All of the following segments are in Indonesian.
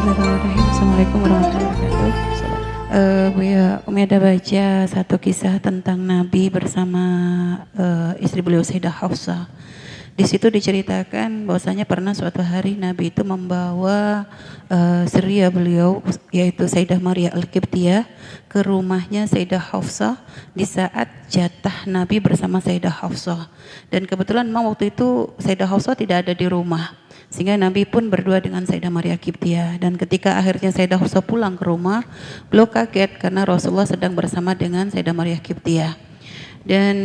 Bismillahirrahmanirrahim. Assalamualaikum warahmatullahi wabarakatuh. Bu ya, Umi ada baca satu kisah tentang Nabi bersama istri beliau Sayyidah Hafsah. Di situ diceritakan bahwasanya pernah suatu hari Nabi itu membawa seria beliau yaitu Sayyidah Maria Al-Qibtiyah ke rumahnya Sayyidah Hafsah di saat jatah Nabi bersama Sayyidah Hafsah. Dan kebetulan memang waktu itu Sayyidah Hafsah tidak ada di rumah. Sehingga Nabi pun berdua dengan Sayyidah Maria Qibtiyah. Dan ketika akhirnya Sayyidah Hafsah pulang ke rumah, beliau kaget karena Rasulullah sedang bersama dengan Sayyidah Maria Qibtiyah. Dan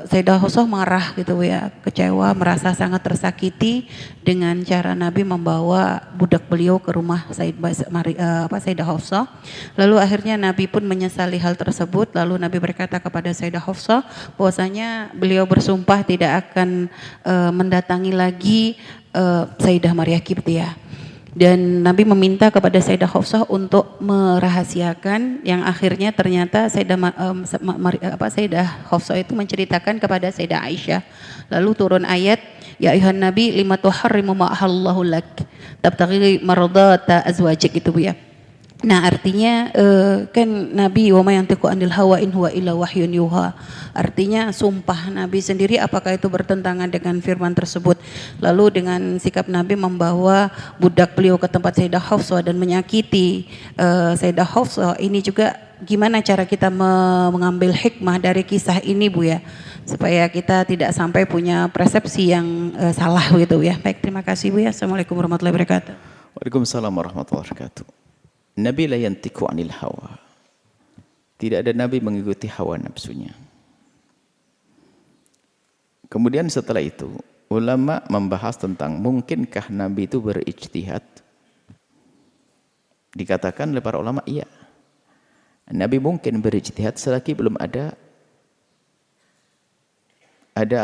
Sayyidah Hafsah marah gitu ya, kecewa, merasa sangat tersakiti dengan cara Nabi membawa budak beliau ke rumah Sayyidah Hafsah. Lalu akhirnya Nabi pun menyesali hal tersebut. Lalu Nabi berkata kepada Sayyidah Hafsah bahwasanya beliau bersumpah tidak akan mendatangi lagi Sayyidah Maria Qibtiyah. Dan Nabi meminta kepada Sayyidah Hafsah untuk merahasiakan, yang akhirnya ternyata Sayyidah Hafsah itu menceritakan kepada Sayyidah Aisyah. Lalu turun ayat, ya ayuhan nabi lima tuharrimu ma ahallallahu lak tabtaghi mardata azwajik, itu Bu ya. Nah artinya kan Nabi wa ma yantiqu anil hawa in huwa illa wahyun yuha. Artinya sumpah Nabi sendiri apakah itu bertentangan dengan firman tersebut. Lalu dengan sikap Nabi membawa budak beliau ke tempat Sayyidah Hafsah dan menyakiti Sayyidah Hafsah, ini juga gimana cara kita mengambil hikmah dari kisah ini Bu ya, supaya kita tidak sampai punya persepsi yang salah gitu ya. Baik, terima kasih Bu ya. Assalamualaikum warahmatullahi wabarakatuh. Waalaikumsalam warahmatullahi wabarakatuh. Nabi la yantiqu anil hawa. Tidak ada Nabi mengikuti hawa nafsunya. Kemudian setelah itu ulama membahas tentang mungkinkah Nabi itu berijtihad. Dikatakan oleh para ulama iya. Nabi mungkin berijtihad selagi belum ada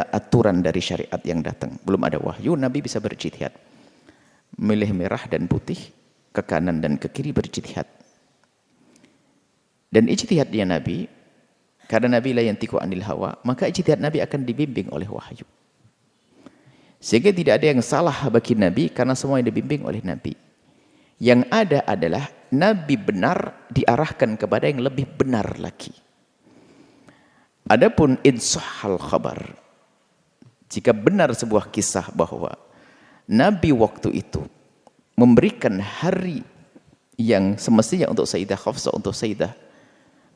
aturan dari syariat yang datang, belum ada wahyu, Nabi bisa berijtihad. Milih merah dan putih, ke kanan dan ke kiri, berijtihad. Dan ijtihadnya Nabi, karena Nabi la yantiqu anil hawa, maka ijtihad Nabi akan dibimbing oleh wahyu. Sehingga tidak ada yang salah bagi Nabi karena semua yang dibimbing oleh Nabi. Yang ada adalah Nabi benar diarahkan kepada yang lebih benar lagi. Adapun insahal khabar, jika benar sebuah kisah bahwa Nabi waktu itu memberikan hari yang semestinya untuk Sayyidah Hafsah, untuk Sayyidah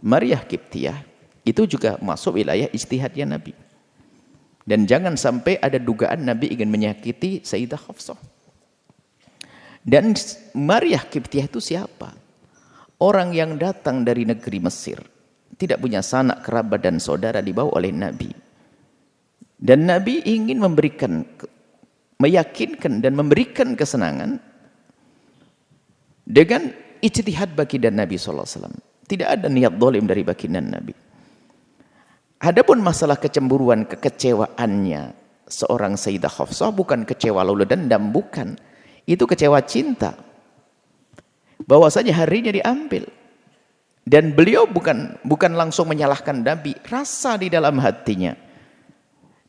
Maria Qibtiyah, itu juga masuk wilayah ijtihadnya Nabi. Dan jangan sampai ada dugaan Nabi ingin menyakiti Sayyidah Hafsah. Dan Maria Qibtiyah itu siapa? Orang yang datang dari negeri Mesir, tidak punya sanak kerabat dan saudara, dibawa oleh Nabi. Dan Nabi ingin meyakinkan dan memberikan kesenangan dengan ijtihad baginda Nabi SAW. Tidak ada niat zalim dari baginda Nabi. Adapun masalah kecemburuan, kekecewaannya seorang Sayyidah Hafsah, bukan kecewa lalu dendam, bukan. Itu kecewa cinta. Bahwasanya harinya diambil. Dan beliau bukan langsung menyalahkan Nabi, rasa di dalam hatinya.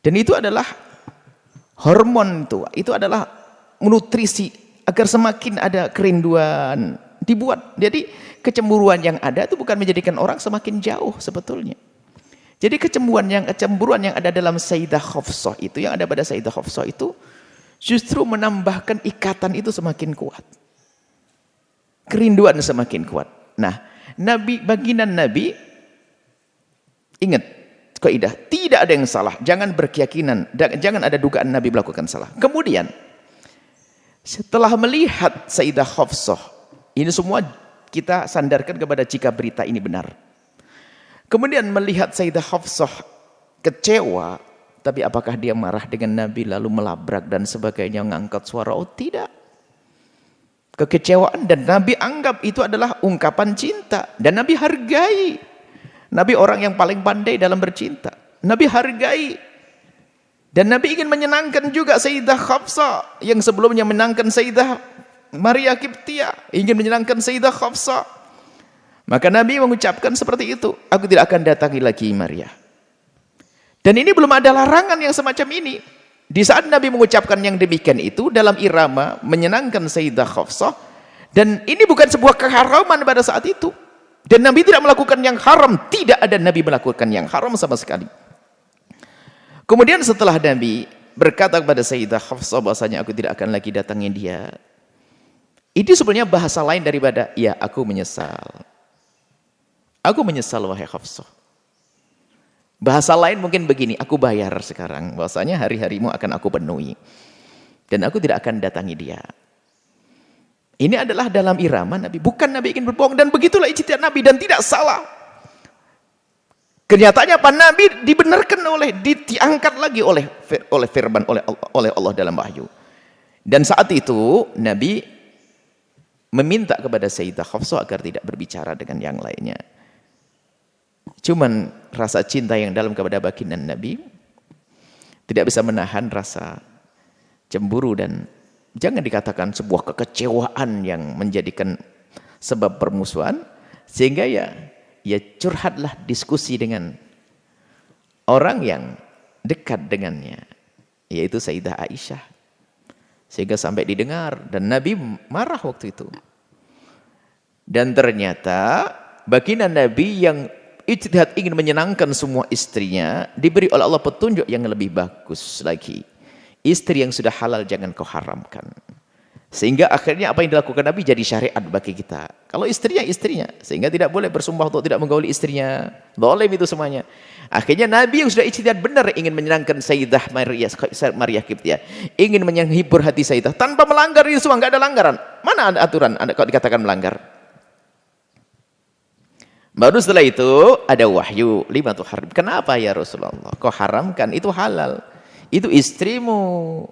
Dan itu adalah hormon, itu adalah nutrisi agar semakin ada kerinduan dibuat. Jadi kecemburuan yang ada itu bukan menjadikan orang semakin jauh sebetulnya. Jadi kecemburuan yang ada dalam Sayyidah Hafsah itu, yang ada pada Sayyidah Hafsah itu justru menambahkan ikatan itu semakin kuat. Kerinduan semakin kuat. Nah, baginda Nabi, ingat kaidah, tidak ada yang salah, jangan berkeyakinan, jangan ada dugaan Nabi melakukan salah. Kemudian setelah melihat Sayyidah Hafsah, ini semua kita sandarkan kepada jika berita ini benar. Kemudian melihat Sayyidah Hafsah kecewa, tapi apakah dia marah dengan Nabi lalu melabrak dan sebagainya, mengangkat suara? Oh tidak. Kekecewaan, dan Nabi anggap itu adalah ungkapan cinta. Dan Nabi hargai. Nabi orang yang paling pandai dalam bercinta. Nabi hargai. Dan Nabi ingin menyenangkan juga Sayyidah Hafsah yang sebelumnya menyenangkan Sayyidah Maria Qibtiyah, ingin menyenangkan Sayyidah Hafsah. Maka Nabi mengucapkan seperti itu, aku tidak akan datangi lagi Maria. Dan ini belum ada larangan yang semacam ini. Di saat Nabi mengucapkan yang demikian itu dalam irama menyenangkan Sayyidah Hafsah, Dan ini bukan sebuah keharaman pada saat itu. Dan Nabi tidak melakukan yang haram. Tidak ada Nabi melakukan yang haram sama sekali. Kemudian setelah Nabi berkata kepada Sayyidah Hafsah bahasanya aku tidak akan lagi datangi dia. Itu sebenarnya bahasa lain daripada ya aku menyesal. Aku menyesal wahai Hafsah. Bahasa lain mungkin begini, aku bayar sekarang. Bahasanya hari-harimu akan aku penuhi. Dan aku tidak akan datangi dia. Ini adalah dalam irama Nabi. Bukan Nabi ingin berbohong. Dan begitulah ijtihad Nabi. Dan tidak salah. Kenyataannya apa? Nabi dibenarkan diangkat lagi oleh firman, oleh Allah dalam wahyu. Dan saat itu Nabi meminta kepada Sayyidah Hafsah agar tidak berbicara dengan yang lainnya. Cuman rasa cinta yang dalam kepada baginda Nabi tidak bisa menahan rasa cemburu dan jangan dikatakan sebuah kekecewaan yang menjadikan sebab permusuhan, sehingga ya curhatlah diskusi dengan orang yang dekat dengannya, yaitu Sayyidah Aisyah, sehingga sampai didengar dan Nabi marah waktu itu. Dan ternyata baginda Nabi yang ijtihad ingin menyenangkan semua istrinya diberi oleh Allah petunjuk yang lebih bagus lagi. Istri yang sudah halal jangan kau haramkan. Sehingga akhirnya apa yang dilakukan Nabi jadi syariat bagi kita. Kalau istrinya, sehingga tidak boleh bersumpah untuk tidak menggauli istrinya. Zalim itu semuanya. Akhirnya Nabi yang sudah ijtihad benar ingin menyenangkan Sayyidah Maria Qibtiyah, ingin menghibur hati Sayyidah tanpa melanggar itu semua, enggak ada langgaran. Mana ada aturan ada kalau dikatakan melanggar? Baru setelah itu ada wahyu, lima tuharrim. Kenapa ya Rasulullah? Kau haramkan, itu halal. Itu istrimu.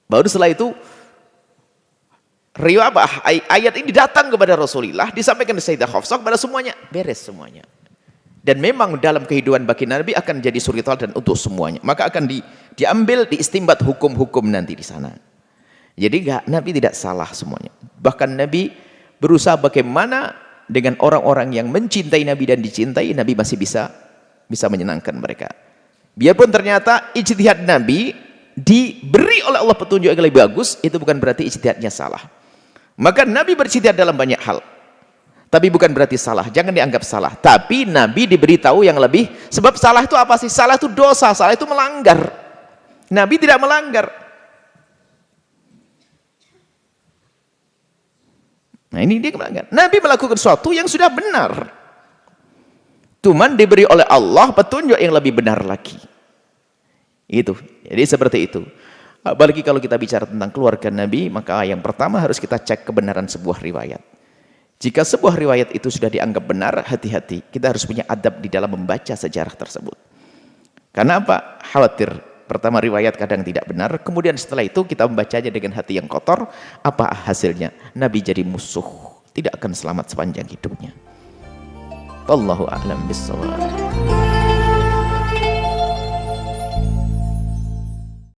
Baru setelah itu ayat ini datang kepada Rasulullah, disampaikan ke Sayyidah Hafsah, kepada semuanya, beres semuanya. Dan memang dalam kehidupan baginda Nabi akan jadi surital dan untuk semuanya. Maka akan diambil, diistimbat hukum-hukum nanti di sana. Jadi Nabi tidak salah semuanya. Bahkan Nabi berusaha bagaimana dengan orang-orang yang mencintai Nabi dan dicintai, Nabi masih bisa menyenangkan mereka. Biarpun ternyata ijtihad Nabi diberi oleh Allah petunjuk yang lebih bagus, itu bukan berarti ijtihadnya salah. Maka Nabi berijtihad dalam banyak hal. Tapi bukan berarti salah, jangan dianggap salah. Tapi Nabi diberitahu yang lebih, sebab salah itu apa sih? Salah itu dosa, salah itu melanggar. Nabi tidak melanggar. Nah ini dia melanggar. Nabi melakukan sesuatu yang sudah benar. Cuman diberi oleh Allah petunjuk yang lebih benar lagi. Itu. Jadi seperti itu. Apalagi kalau kita bicara tentang keluarga Nabi, maka yang pertama harus kita cek kebenaran sebuah riwayat. Jika sebuah riwayat itu sudah dianggap benar, hati-hati. Kita harus punya adab di dalam membaca sejarah tersebut. Karena apa? Khawatir. Pertama riwayat kadang tidak benar, kemudian setelah itu kita membacanya dengan hati yang kotor, apa hasilnya? Nabi jadi musuh, tidak akan selamat sepanjang hidupnya. Wallahu a'lam bishawab.